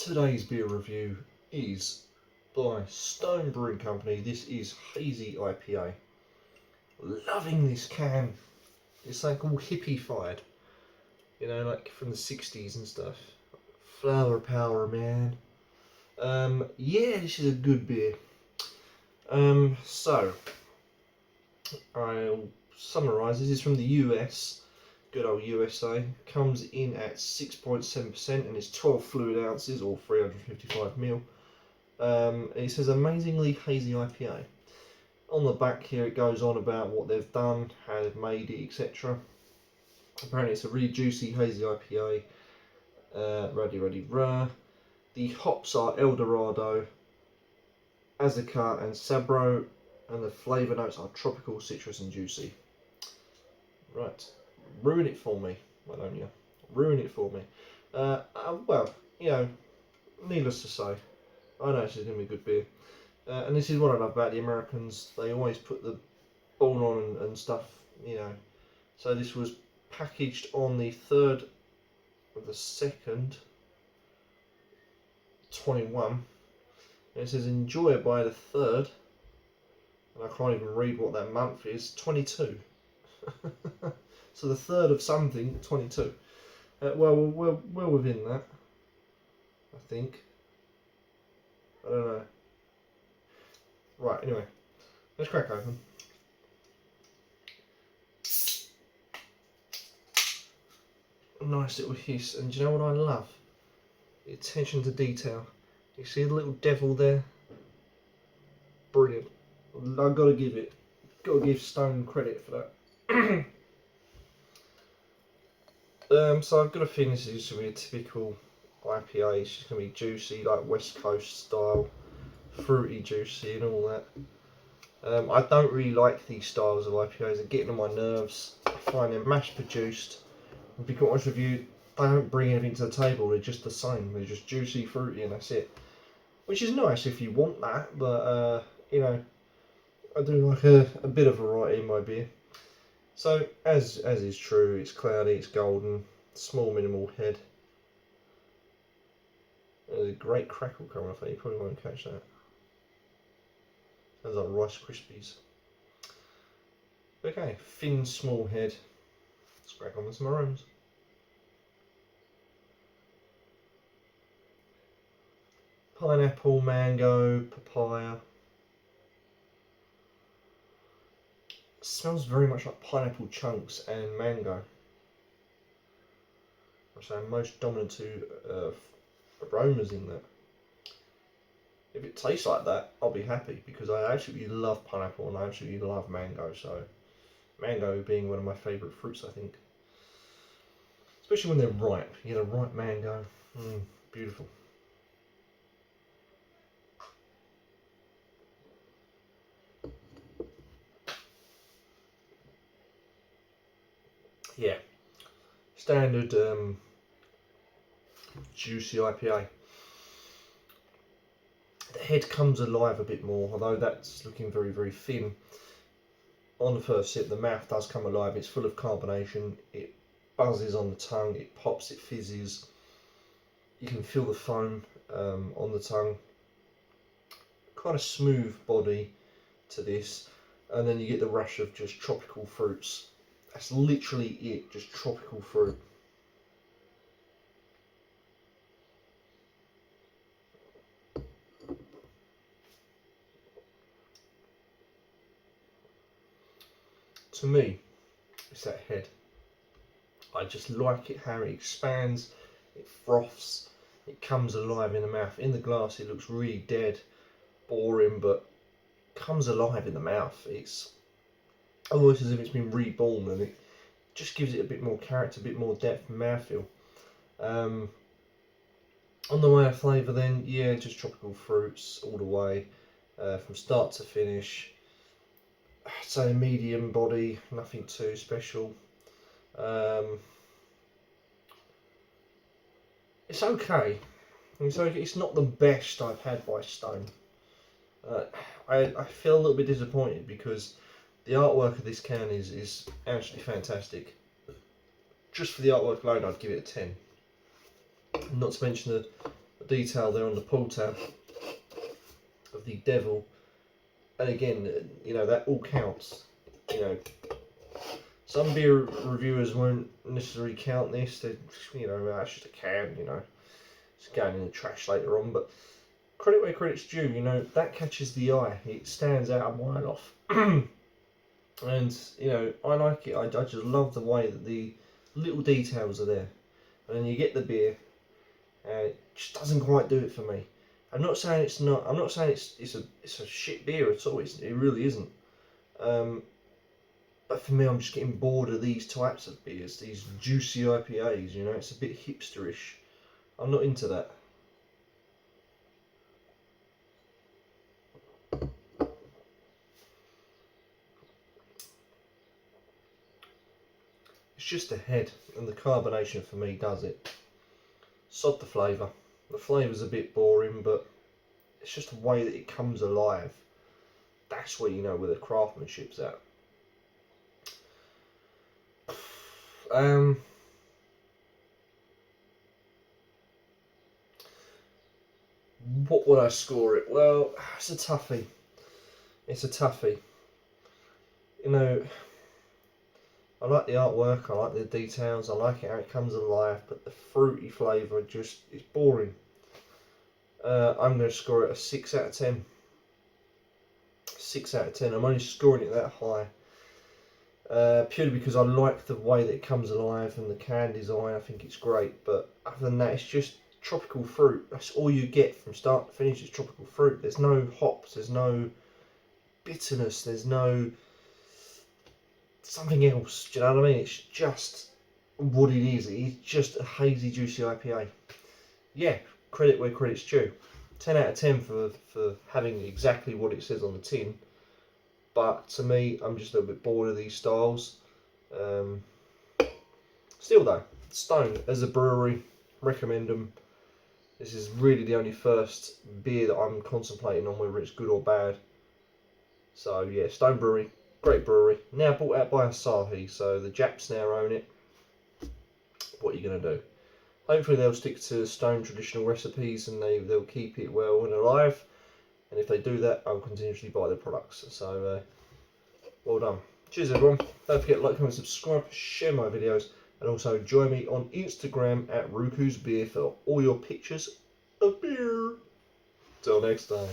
Today's beer review is by Stone Brewing Company. This is Hazy IPA. Loving this can. It's like all hippie-fied, you know, like from the 60s and stuff. Flower power, man. Yeah, this is a good beer. So I'll summarise. This is from the US. Good old USA. Comes in at 6.7% and it's 12 fluid ounces or 355 ml. It says amazingly hazy IPA. On the back here it goes on about what they've done, how they've made it, etc. Apparently it's a really juicy hazy IPA. Rah. The hops are Eldorado, Azacca and Sabro, and the flavour notes are tropical, citrus and juicy. Right, ruin it for me, why don't you? Ruin it for me. Well, you know, needless to say, I know this is going to be a good beer. And this is what I love about the Americans. They always put the ball on and stuff, you know. So this was packaged on the 3rd of the 2nd, 21. And it says enjoy by the 3rd. And I can't even read what that month is. 22. So the 3rd of something, 22. Well within that, I think. I don't know. Right, anyway, let's crack open. A nice little hiss, and do you know what I love? The attention to detail. You see the little devil there? Brilliant. I've got to give Stone credit for that. So I've got a feeling this is just going to be a typical IPA. It's just going to be juicy, like West Coast style, fruity, juicy, and all that. I don't really like these styles of IPAs. They're getting on my nerves. I find them mass produced. And to be quite honest with you, they don't bring anything to the table. They're just the same. They're just juicy, fruity, and that's it. Which is nice if you want that, but you know, I do like a bit of variety in my beer. So as is true, it's cloudy, it's golden, small minimal head. There's a great crackle coming off it. You probably won't catch that. Sounds like Rice Krispies. Okay, thin, small head. Let's crack on with some aromas. Pineapple, mango, papaya. Smells very much like pineapple chunks and mango. Which are most dominant two aromas in that. If it tastes like that, I'll be happy because I absolutely love pineapple and I absolutely love mango. So, mango being one of my favourite fruits, I think. Especially when they're ripe. You get a ripe mango. Beautiful. Yeah. Standard juicy IPA. The head comes alive a bit more, although that's looking very, very thin. On the first sip, the mouth does come alive. It's full of carbonation. It buzzes on the tongue. It pops. It fizzes. You can feel the foam on the tongue. Kind of smooth body to this, and then you get the rush of just tropical fruits. That's literally it. Just tropical fruit. To me, it's that head. I just like it how it expands, it froths, it comes alive in the mouth. In the glass it looks really dead, boring, but comes alive in the mouth. It's almost as if it's been reborn, and it just gives it a bit more character, a bit more depth and mouthfeel. On the way of flavour then, yeah, just tropical fruits all the way, from start to finish. I'd say a medium body, nothing too special. It's okay. It's not the best I've had by Stone. I feel a little bit disappointed because the artwork of this can is absolutely fantastic. Just for the artwork alone, I'd give it a 10. Not to mention the detail there on the pull tab of the Devil, and again, you know, that all counts. You know, some beer reviewers won't necessarily count this. They, you know, that's just a can. You know, it's going in the trash later on. But credit where credit's due. You know, that catches the eye. It stands out a mile off. And you know, I like it. I just love the way that the little details are there. And then you get the beer, and it just doesn't quite do it for me. I'm not saying it's not. I'm not saying it's a shit beer at all. It really isn't. But for me, I'm just getting bored of these types of beers, these juicy IPAs. You know, it's a bit hipsterish. I'm not into that. It's just the head, and the carbonation for me does it. Sod the flavour. The flavour's a bit boring, but it's just the way that it comes alive. That's where you know where the craftsmanship's at. What would I score it? Well, it's a toughie. It's a toughie. You know, I like the artwork, I like the details, I like it how it comes alive, but the fruity flavour just is boring. I'm going to score it a 6 out of 10. 6 out of 10. I'm only scoring it that high. Purely because I like the way that it comes alive and the can design. I think it's great, but other than that, it's just tropical fruit. That's all you get from start to finish is tropical fruit. There's no hops, there's no bitterness, there's no something else. Do you know what I mean? It's just what it is. It's just a hazy, juicy IPA. Yeah, credit where credit's due. 10 out of 10 for having exactly what it says on the tin. But to me, I'm just a little bit bored of these styles. Still though, Stone as a brewery, recommend them. This is really the only first beer that I'm contemplating on whether it's good or bad. So yeah, Stone Brewery, great brewery. Now bought out by Asahi, so the Japs now own it. What are you going to do? Hopefully they'll stick to Stone traditional recipes and they'll keep it well and alive. And if they do that, I'll continuously buy their products. So well done. Cheers everyone. Don't forget to like, comment, subscribe, share my videos, and also join me on Instagram at Ruku's Beer for all your pictures of beer. Till next time.